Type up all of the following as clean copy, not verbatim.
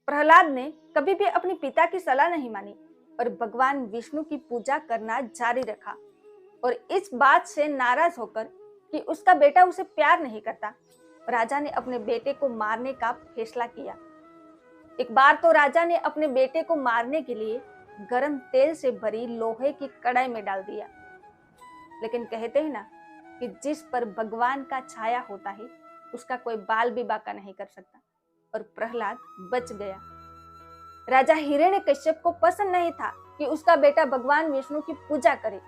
प्रहलाद ने कभी भी अपने पिता की सलाह नहीं मानी और भगवान विष्णु की पूजा करना जारी रखा। और इस बात से नाराज होकर कि उसका बेटा उसे प्यार नहीं करता, राजा ने अपने बेटे को मारने का फैसला किया। एक बार तो राजा ने अपने बेटे को मारने के लिए गर्म तेल से भरी लोहे की कढ़ाई में डाल दिया। लेकिन कहते हैं ना कि जिस पर भगवान का छाया होता है उसका कोई बाल भी बांका नहीं कर सकता, और प्रहलाद बच गया। राजा हिरण्यकश्यप को पसंद नहीं था कि उसका बेटा भगवान विष्णु की पूजा करे,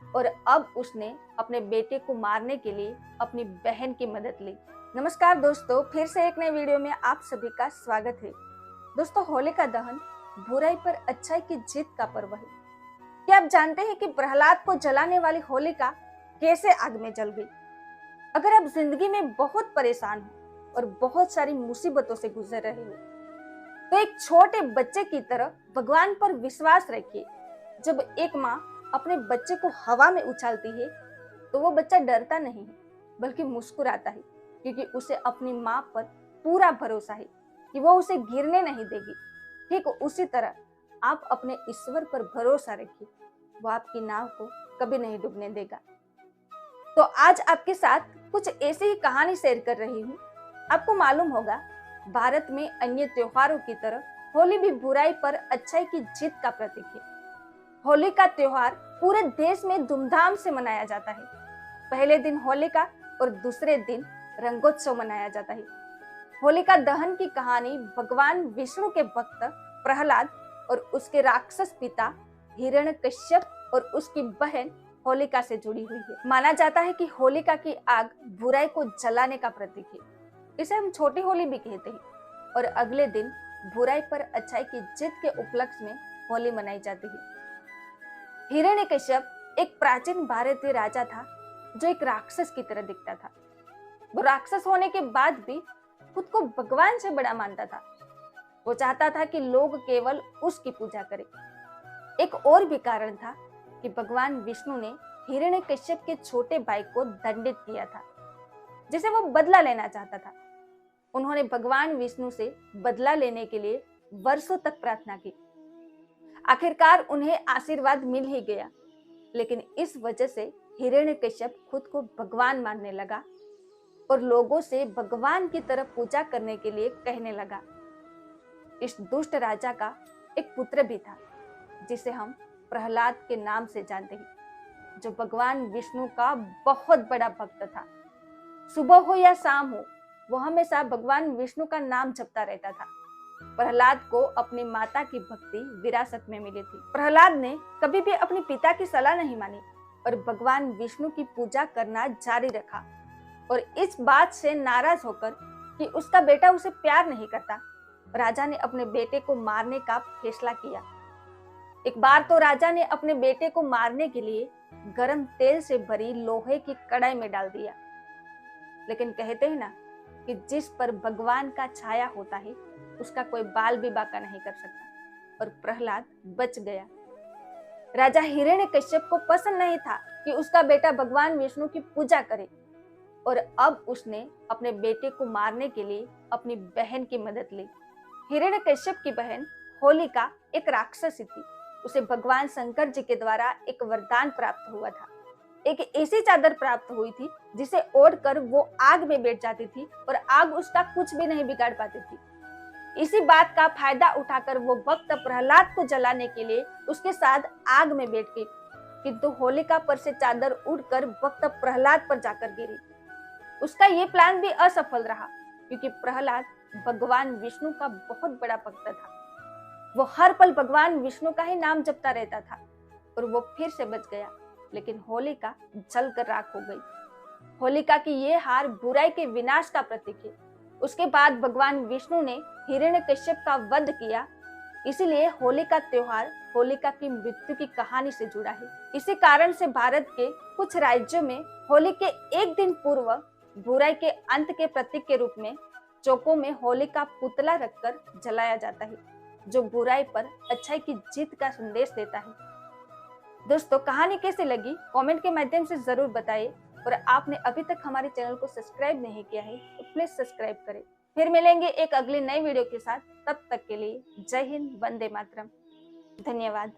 और अब उसने अपने बेटे को मारने के लिए अपनी बहन की मदद ली। नमस्कार दोस्तों, फिर से एक नए वीडियो में आप सभी का स्वागत है। दोस्तों, होलिका दहन बुराई पर अच्छाई की जीत का पर्व है। क्या आप जानते हैं कि प्रहलाद को जलाने वाली होलिका कैसे आग में जल गई? अगर आप जिंदगी में बहुत परेशान हो और बहुत सारी मुसीबतों से गुजर रहे हो तो एक छोटे बच्चे की तरह भगवान पर विश्वास रखिए। जब एक माँ अपने बच्चे को हवा में उछालती है तो वो बच्चा डरता नहीं है बल्कि मुस्कुराता है, क्योंकि उसे अपनी माँ पर पूरा भरोसा है कि वो उसे गिरने नहीं देगी। ठीक उसी तरह आप अपने ईश्वर पर भरोसा रखिए, वो आपकी नाव को कभी नहीं डूबने देगा। तो आज आपके साथ कुछ ऐसी ही कहानी शेयर कर रही हूँ। आपको मालूम होगा, भारत में अन्य त्योहारों की तरह होली भी बुराई पर अच्छाई की जीत का प्रतीक है। होली का त्योहार पूरे देश में धूमधाम से मनाया जाता है। पहले दिन होलिका और दूसरे दिन रंगोत्सव मनाया जाता है। होलिका दहन की कहानी भगवान विष्णु के भक्त प्रहलाद और उसके राक्षस पिता हिरण्यकश्यप और उसकी बहन होलिका से जुड़ी हुई है। माना जाता है कि होलिका की आग बुराई को जलाने का प्रतीक है। इसे हम छोटी होली भी कहते हैं। और अगले दिन बुराई पर अच्छाई की जीत के उपलक्ष्य में होली मनाई जाती है। हिरण्यकश्यप एक प्राचीन भारतीय राजा था जो एक राक्षस की तरह दिखता था। वो राक्षस होने के बाद भी खुद को भगवान से बड़ा मानता था। वो चाहता था कि लोग केवल उसकी पूजा करें। एक और भी कारण था कि भगवान विष्णु ने हिरण्यकश्यप के छोटे भाई को दंडित किया था, जिसे वो बदला लेना चाहता था। उन्होंने भगवान विष्णु से बदला लेने के लिए वर्षों तक प्रार्थना की। आखिरकार उन्हें आशीर्वाद मिल ही गया, लेकिन इस वजह से हिरण्यकश्यप खुद को भगवान मानने लगा और लोगों से भगवान की तरफ पूजा करने के लिए कहने लगा। इस दुष्ट राजा का एक पुत्र भी था जिसे हम प्रहलाद के नाम से जानते हैं, जो भगवान विष्णु का बहुत बड़ा भक्त था। सुबह हो या शाम हो, वो हमेशा भगवान विष्णु का नाम जपता रहता था। प्रहलाद को अपनी माता की भक्ति विरासत में मिली थी। प्रहलाद ने कभी भी अपने पिता की सलाह नहीं मानी और भगवान विष्णु की पूजा करना जारी रखा। और इस बात से नाराज होकर कि उसका बेटा उसे प्यार नहीं करता, राजा ने अपने बेटे को मारने का फैसला किया। एक बार तो राजा ने अपने बेटे को मारने के लिए गर्म तेल से भरी लोहे की कढ़ाई में डाल दिया। लेकिन कहते हैं ना कि जिस पर भगवान का छाया होता है उसका कोई बाल भी बांका नहीं कर सकता, और प्रहलाद बच गया। राजा हिरण्यकश्यप को पसंद नहीं था कि उसका बेटा भगवान विष्णु की पूजा करे, और अब उसने अपने बेटे को मारने के लिए अपनी बहन की मदद ली। हिरण्यकश्यप की बहन होलिका एक राक्षसी थी। उसे भगवान शंकर जी के द्वारा एक वरदान प्राप्त हुआ था। एक ऐसी चादर प्राप्त हुई थी जिसे ओढ़कर वो आग में बैठ जाती थी और आग उसका कुछ भी नहीं बिगाड़ पाती थी। इसी बात का फायदा उठाकर वो भक्त प्रहलाद को जलाने के लिए उसके साथ आग में बैठ गई, किंतु होलिका पर से चादर उड़कर भक्त प्रहलाद पर जाकर गिरी। उसका ये प्लान भी असफल रहा, क्योंकि प्रहलाद भगवान विष्णु का बहुत बड़ा भक्त था। वो हर पल भगवान विष्णु का ही नाम जपता रहता था, और वो फिर से बच गया। लेकिन होलिका जलकर राख हो गई। होलिका की ये हार बुराई के विनाश का प्रतीक है। उसके बाद भगवान विष्णु ने हिरण्यकश्यप का वध किया। इसीलिए होली का त्योहार होलिका की मृत्यु की कहानी से जुड़ा है। इसी कारण से भारत के कुछ राज्यों में होली के एक दिन पूर्व बुराई के अंत के प्रतीक के रूप में चौकों में होली का पुतला रखकर जलाया जाता है, जो बुराई पर अच्छाई की जीत का संदेश देता है। दोस्तों, कहानी कैसी लगी कमेंट के माध्यम से जरूर बताइए, और आपने अभी तक हमारे चैनल को सब्सक्राइब नहीं किया है तो प्लीज सब्सक्राइब करें। फिर मिलेंगे एक अगली नई वीडियो के साथ। तब तक के लिए जय हिंद, वंदे मातरम। धन्यवाद।